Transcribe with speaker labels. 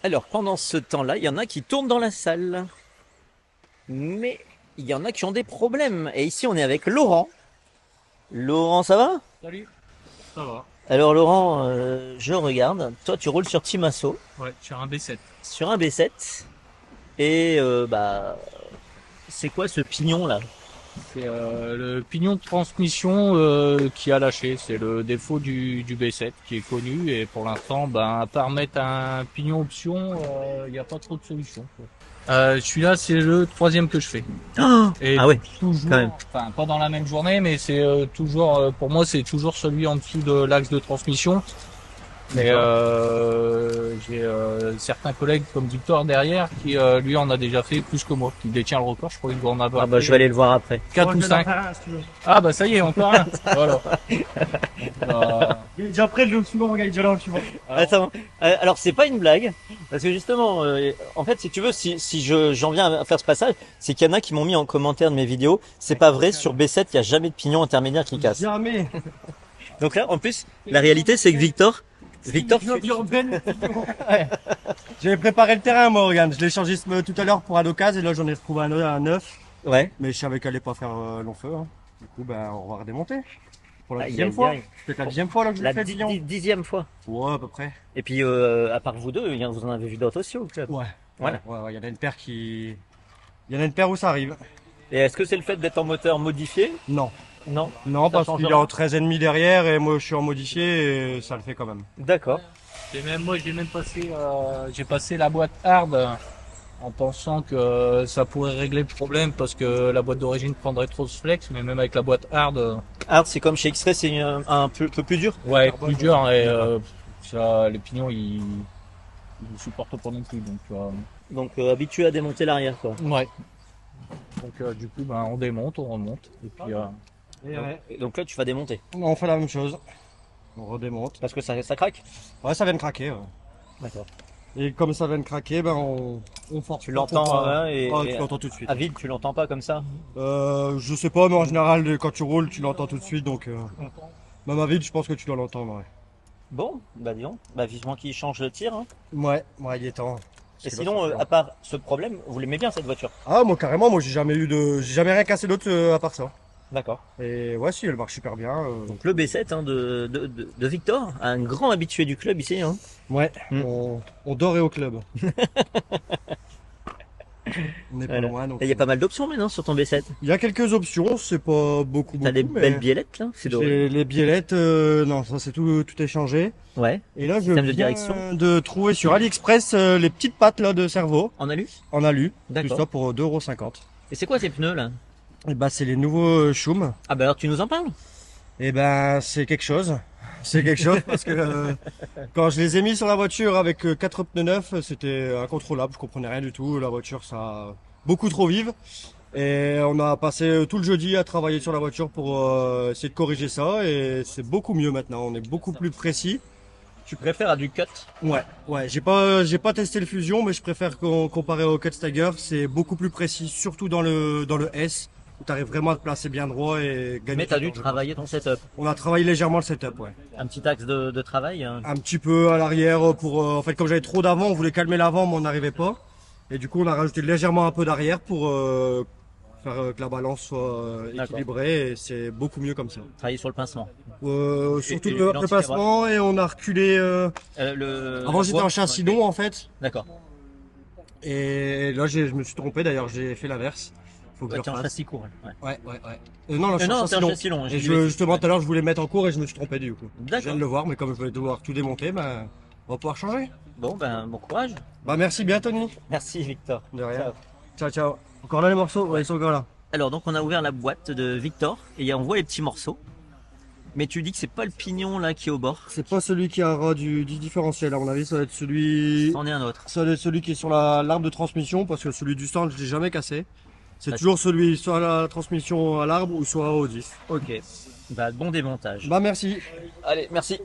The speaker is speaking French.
Speaker 1: Alors pendant ce temps-là, il y en a qui tournent dans la salle. Mais il y en a qui ont des problèmes. Et ici, on est avec Laurent. Laurent, ça va?
Speaker 2: Salut. Ça va.
Speaker 1: Alors Laurent, je regarde. Toi, tu roules sur Timasso,
Speaker 2: Ouais, sur un B7.
Speaker 1: sur un B7. Et c'est quoi ce pignon là?
Speaker 2: C'est le pignon de transmission qui a lâché. C'est le défaut du B7 qui est connu. Et pour l'instant, ben, à part mettre un pignon option, il n'y a pas trop de solutions. Celui-là, c'est le troisième que je fais. Et
Speaker 1: Ah ouais,
Speaker 2: toujours,
Speaker 1: quand même.
Speaker 2: enfin pas dans la même journée, mais c'est toujours, pour moi, c'est toujours celui en dessous de l'axe de transmission. Mais j'ai certains collègues comme Victor derrière qui lui en a déjà fait plus que moi, qui détient le record. Je crois qu'il doit en avoir
Speaker 1: Ah bah je vais aller le voir après.
Speaker 2: 4 ou 5. Ah bah ça y est, encore un. Voilà.
Speaker 3: Il est déjà prêt le suivant, regarde, il est déjà là le suivant.
Speaker 1: Attends, alors c'est pas une blague, parce que justement, en fait, si tu veux, si j'en viens à faire ce passage, c'est qu'il y en a qui m'ont mis en commentaire de mes vidéos, c'est pas vrai, sur B7, il y a jamais de pignon intermédiaire qui casse.
Speaker 3: Jamais.
Speaker 1: Donc là, en plus, la réalité, c'est que Victor,
Speaker 3: J'avais préparé le terrain, moi, regarde. Je l'ai changé tout à l'heure pour un occasion et là j'en ai retrouvé un neuf.
Speaker 1: ouais.
Speaker 3: Mais je savais qu'elle allait pas faire long feu. Hein. Du coup, ben, on va redémonter. Pour la
Speaker 1: Aïe,
Speaker 3: dixième
Speaker 1: aïe,
Speaker 3: fois.
Speaker 1: aïe.
Speaker 3: C'est peut-être la dixième fois là que je
Speaker 1: La
Speaker 3: le fais, Lyon.
Speaker 1: dixième fois.
Speaker 3: Ouais, à peu près.
Speaker 1: Et puis, à part vous deux, vous en avez vu d'autres aussi au club.
Speaker 3: Ouais.
Speaker 1: Voilà.
Speaker 3: Ouais, il y en a une paire qui. Il y en a une paire où ça arrive.
Speaker 1: Et est-ce que c'est le fait d'être en moteur modifié?
Speaker 3: Non.
Speaker 1: Non.
Speaker 3: Non,
Speaker 1: Ça
Speaker 3: parce
Speaker 1: change
Speaker 3: qu'il est
Speaker 1: rien.
Speaker 3: en 13,5 derrière et moi je suis en modifié et ça le fait quand même.
Speaker 1: D'accord.
Speaker 2: Et même moi, j'ai même passé, j'ai passé la boîte hard en pensant que ça pourrait régler le problème parce que la boîte d'origine prendrait trop de flex, mais même avec la boîte hard,
Speaker 1: Hard, c'est comme chez X-Ray, c'est un peu plus dur.
Speaker 2: ouais, plus dur et ça, les pignons ils supportent pas non plus. Donc,
Speaker 1: Donc, habitué à démonter l'arrière, quoi.
Speaker 2: ouais. Donc du coup, ben, on démonte, on remonte et puis
Speaker 1: Et donc là, tu vas démonter.
Speaker 3: On fait la même chose. On redémonte.
Speaker 1: Parce que ça craque?
Speaker 3: Ouais, ça vient de craquer. Ouais.
Speaker 1: D'accord.
Speaker 3: Et comme ça vient de craquer, ben on force.
Speaker 1: Tu
Speaker 3: pas
Speaker 1: l'entends,
Speaker 3: pour pas-
Speaker 1: hein, et
Speaker 3: Ah, tu l'entends tout de suite.
Speaker 1: à vide, tu l'entends pas comme ça?
Speaker 3: Je sais pas, mais en général, quand tu roules, tu l'entends tout de suite. Donc, même à vide, je pense que tu dois l'entendre. Ouais.
Speaker 1: Bon, bah disons, bah vivement qu'il change le tir. Hein.
Speaker 3: Ouais, il est temps.
Speaker 1: Et
Speaker 3: Parce que
Speaker 1: sinon,
Speaker 3: là, ça fait
Speaker 1: à part ce problème, vous l'aimez bien cette voiture?
Speaker 3: Ah, moi carrément, moi j'ai jamais rien cassé d'autre à part ça.
Speaker 1: D'accord.
Speaker 3: Et ouais, si, elle marche super bien.
Speaker 1: Donc le B7 hein, de Victor, un grand habitué du club ici. Hein.
Speaker 3: Ouais,
Speaker 1: Mm.
Speaker 3: on dort et au club. On est pas
Speaker 1: Voilà.
Speaker 3: loin. Donc,
Speaker 1: Et il y a pas mal d'options maintenant sur ton B7.
Speaker 3: il y a quelques options, c'est pas beaucoup,
Speaker 1: T'as des
Speaker 3: mais
Speaker 1: belles biellettes là, c'est doré.
Speaker 3: les biellettes, non, ça c'est tout est changé.
Speaker 1: Ouais.
Speaker 3: Et là, je
Speaker 1: Système de
Speaker 3: viens
Speaker 1: direction.
Speaker 3: de trouver sur AliExpress les petites pattes là de cerveau
Speaker 1: En alu?
Speaker 3: en alu. Tout
Speaker 1: D'accord.
Speaker 3: ça pour 2,50 €.
Speaker 1: Et c'est quoi ces pneus là?
Speaker 3: Et bah, c'est les nouveaux Schum.
Speaker 1: Ah bah alors tu nous en parles?
Speaker 3: Et ben, c'est quelque chose. C'est quelque chose parce que quand je les ai mis sur la voiture avec 4 pneus neufs, c'était incontrôlable. Je comprenais rien du tout. La voiture, ça beaucoup trop vive. Et on a passé tout le jeudi à travailler sur la voiture pour essayer de corriger ça. Et c'est beaucoup mieux maintenant. On est beaucoup plus précis.
Speaker 1: Tu préfères à du cut?
Speaker 3: Ouais. J'ai pas testé le Fusion, mais je préfère comparer au Cut Stagger. C'est beaucoup plus précis, surtout dans le S, où tu arrives vraiment à te placer bien droit et gagner.
Speaker 1: Mais t'as
Speaker 3: du
Speaker 1: dû
Speaker 3: temps, je
Speaker 1: travailler ton setup.
Speaker 3: pense. On a travaillé légèrement le setup, ouais.
Speaker 1: Un petit axe de travail. Hein.
Speaker 3: Un petit peu à l'arrière pour, en fait, comme j'avais trop d'avant, on voulait calmer l'avant, mais on n'arrivait pas. Et du coup, on a rajouté légèrement un peu d'arrière pour faire que la balance soit
Speaker 1: D'accord.
Speaker 3: équilibrée. Et c'est beaucoup mieux comme ça.
Speaker 1: Travailler sur le pincement.
Speaker 3: Surtout
Speaker 1: et
Speaker 3: le
Speaker 1: l'anti-cabrage.
Speaker 3: déplacement et on a reculé. Avant, j'étais en châssis long en fait.
Speaker 1: D'accord.
Speaker 3: Et là, je me suis trompé d'ailleurs, j'ai fait l'inverse. Faut que
Speaker 1: Ouais,
Speaker 3: je
Speaker 1: t'es en
Speaker 3: refasse.
Speaker 1: châssis court. Ouais.
Speaker 3: Ouais. Non, le
Speaker 1: Non,
Speaker 3: châssis
Speaker 1: t'es en
Speaker 3: long.
Speaker 1: châssis long.
Speaker 3: Et
Speaker 1: j'ai vu.
Speaker 3: justement, tout à l'heure, je voulais mettre en cours et je me suis trompé du coup. Je viens
Speaker 1: D'accord.
Speaker 3: de le voir, mais comme je vais devoir tout démonter, ben, on va pouvoir changer.
Speaker 1: Bon, ben, bon courage.
Speaker 3: Bah, merci bien, Tony.
Speaker 1: Merci, Victor.
Speaker 3: De rien.
Speaker 1: Ciao.
Speaker 3: Ciao. Encore là les morceaux? Ouais, ils sont encore là.
Speaker 1: Alors, donc, on a ouvert la boîte de Victor et on voit les petits morceaux. Mais tu dis que c'est pas le pignon là qui est au bord.
Speaker 3: C'est pas celui qui a ras du différentiel, à mon avis, ça va être celui.
Speaker 1: C'en est un autre.
Speaker 3: Ça va être celui qui est sur l'arbre de transmission, parce que celui du stand, je l'ai jamais cassé. C'est
Speaker 1: D'accord.
Speaker 3: toujours celui soit à la transmission à l'arbre ou soit au 10.
Speaker 1: Ok. Bah, bon démontage.
Speaker 3: Bah, merci.
Speaker 1: Allez, merci.